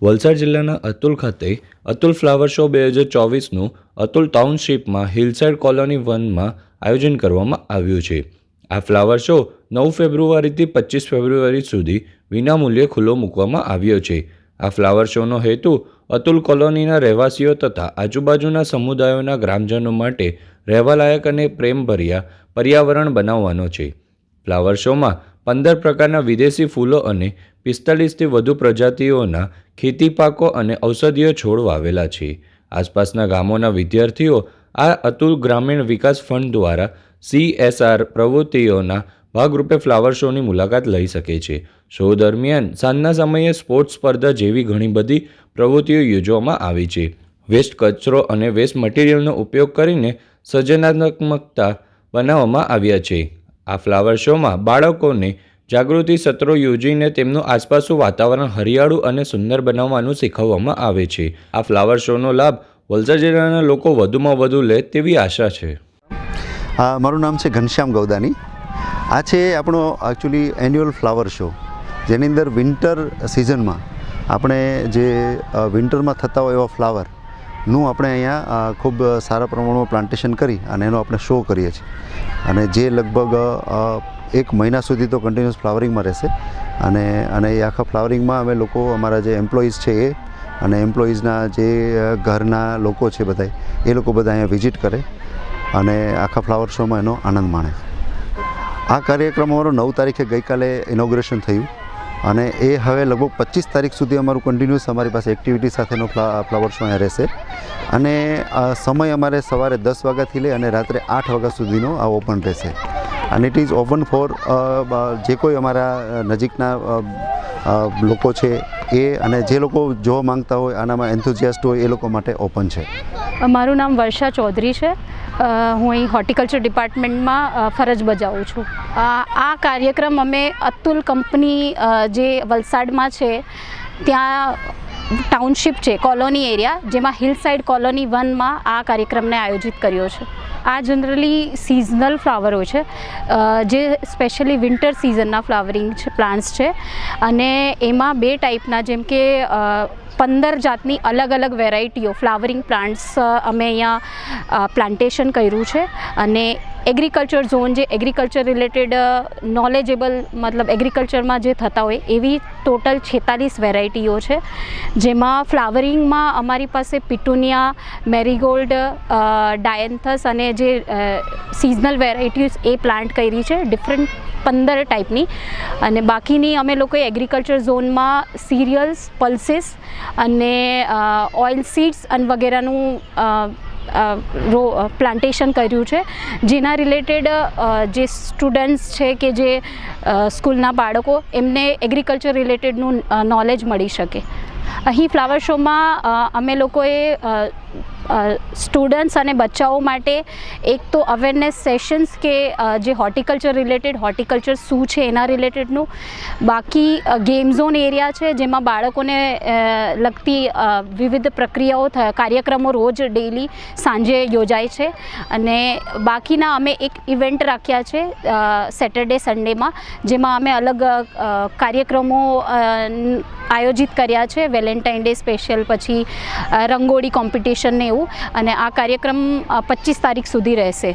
વલસાડ જિલ્લાના અતુલ ખાતે Atul flower show 2024નું અતુલ ટાઉનશીપમાં હિલસાઇડ કોલોની 1માં આયોજન કરવામાં આવ્યું છે। આ ફ્લાવર શો 9 ફેબ્રુઆરીથી 25 ફેબ્રુઆરી સુધી વિનામૂલ્યે ખુલ્લો મૂકવામાં આવ્યો છે। આ ફ્લાવર શોનો હેતુ અતુલ કોલોનીના રહેવાસીઓ તથા આજુબાજુના સમુદાયોના ગ્રામજનો માટે રહેવાલાયક અને પ્રેમભર્યા પર્યાવરણ બનાવવાનો છે। ફ્લાવર શોમાં 15 પ્રકારના વિદેશી ફૂલો અને 45થી વધુ પ્રજાતિઓના ખેતી પાકો અને ઔષધીય છોડ વાવેલા છે। આસપાસના ગામોના વિદ્યાર્થીઓ આ અતુલ ગ્રામીણ વિકાસ ફંડ દ્વારા CSR પ્રવૃત્તિઓના ભાગરૂપે ફ્લાવર શોની મુલાકાત લઈ શકે છે। શો દરમિયાન સાંજના સમયે સ્પોર્ટ્સ સ્પર્ધા જેવી ઘણી બધી પ્રવૃત્તિઓ યોજવામાં આવી છે। વેસ્ટ કચરો અને વેસ્ટ મટીરિયલનો ઉપયોગ કરીને સર્જનાત્મકતા બનાવવામાં આવ્યા છે। આ ફ્લાવર શોમાં બાળકોને જાગૃતિ સત્રો યોજીને તેમનું આસપાસનું વાતાવરણ હરિયાળું અને સુંદર બનાવવાનું શીખવવામાં આવે છે। આ ફ્લાવર શોનો લાભ વલસાડ જિલ્લાના લોકો વધુમાં વધુ લે તેવી આશા છે। મારું નામ છે ઘનશ્યામ ગૌદાની। આ છે આપણો એકચ્યુઅલી એન્યુઅલ ફ્લાવર શો, જેની અંદર વિન્ટર સિઝનમાં આપણે જે વિન્ટરમાં થતા હોય એવા ફ્લાવરનું આપણે અહીંયા ખૂબ સારા પ્રમાણમાં પ્લાન્ટેશન કરી અને એનો આપણે શો કરીએ છીએ, અને જે લગભગ 1 મહિના સુધી તો કન્ટિન્યુઅસ ફ્લાવરિંગમાં રહેશે। અને એ આખા ફ્લાવરિંગમાં અમે લોકો, અમારા જે એમ્પ્લોઈઝ છે એ અને એમ્પ્લોઈઝના જે ઘરના લોકો છે બધા, એ લોકો બધા અહીંયા વિઝિટ કરે અને આખા ફ્લાવર શોમાં એનો આનંદ માણે। આ કાર્યક્રમ અમારો 9 તારીખે ગઈકાલે ઇનોગ્રેશન થયું અને એ હવે લગભગ 25 તારીખ સુધી અમારું કન્ટિન્યુઅસ અમારી પાસે એક્ટિવિટી સાથેનો ફ્લાવર શો અહીંયા રહેશે। અને સમય અમારે સવારે 10 વાગ્યાથી લઈ અને રાત્રે 8 વાગ્યા સુધીનો આ ઓપન રહેશે। અને ઇટ ઇઝ ઓપન ફોર જે કોઈ અમારા નજીકના લોકો છે એ, અને જે લોકો જોવા માંગતા હોય, આનામાં એન્થુઝિયાસ્ટ હોય, એ લોકો માટે ઓપન છે। મારું નામ વર્ષા ચૌધરી છે। હું અહીં હોર્ટિકલ્ચર ડિપાર્ટમેન્ટમાં ફરજ બજાવું છું। આ કાર્યક્રમ અમે અતુલ કંપની જે વલસાડમાં છે ત્યાં ટાઉનશીપ છે, કોલોની એરિયા, જેમાં હિલસાઇડ કોલોની 1માં આ કાર્યક્રમને આયોજિત કર્યો છે। આ જનરલી સિઝનલ ફ્લાવરો છે, જે સ્પેશિયલી વિન્ટર સિઝનના ફ્લાવરિંગ છે, પ્લાન્ટ્સ છે, અને એમાં 2 ટાઈપના, જેમ કે 15 જાતની અલગ અલગ વેરાયટીઓ ફ્લાવરિંગ પ્લાન્ટ્સ અમે અહીંયા પ્લાન્ટેશન કર્યું છે। અને એગ્રીકલ્ચર ઝોન, જે એગ્રીકલ્ચર રિલેટેડ નોલેજેબલ, મતલબ એગ્રીકલ્ચરમાં જે થતા હોય એવી ટોટલ 46 વેરાયટીઓ છે, જેમાં ફ્લાવરિંગમાં અમારી પાસે પિટુનિયા, મેરીગોલ્ડ, ડાયન્થસ અને જે સિઝનલ વેરાયટીઝ એ પ્લાન્ટ કરી છે, ડિફરન્ટ 15 ટાઈપની। અને બાકીની અમે લોકોએ એગ્રીકલ્ચર ઝોનમાં સિરિયલ્સ, પલ્સીસ અને ઓઇલ સીડ્સ અને વગેરેનું પ્લાન્ટેશન કર્યું છે, જેના રિલેટેડ જે સ્ટુડન્ટ્સ છે કે જે સ્કૂલના બાળકો, એમને એગ્રીકલ્ચર રિલેટેડનું નોલેજ મળી શકે। અહીં ફ્લાવર શોમાં અમે લોકોએ સ્ટુડન્ટ્સ અને બચ્ચાઓ માટે એક તો અવેરનેસ સેશન્સ કે જે હોર્ટિકલ્ચર રિલેટેડ, હોર્ટિકલ્ચર શું છે એના રિલેટેડનું, બાકી ગેમ ઝોન એરિયા છે જેમાં બાળકોને લગતી વિવિધ પ્રક્રિયાઓ, કાર્યક્રમો રોજ ડેઈલી સાંજે યોજાય છે। અને બાકીના અમે એક ઇવેન્ટ રાખ્યા છે સેટરડે સન્ડેમાં, જેમાં અમે અલગ કાર્યક્રમો આયોજિત કર્યા છે, વેલેન્ટાઇન ડે સ્પેશિયલ, પછી રંગોળી કોમ્પિટિશન ને એવું। અને આ કાર્યક્રમ 25 તારીખ સુધી રહેશે।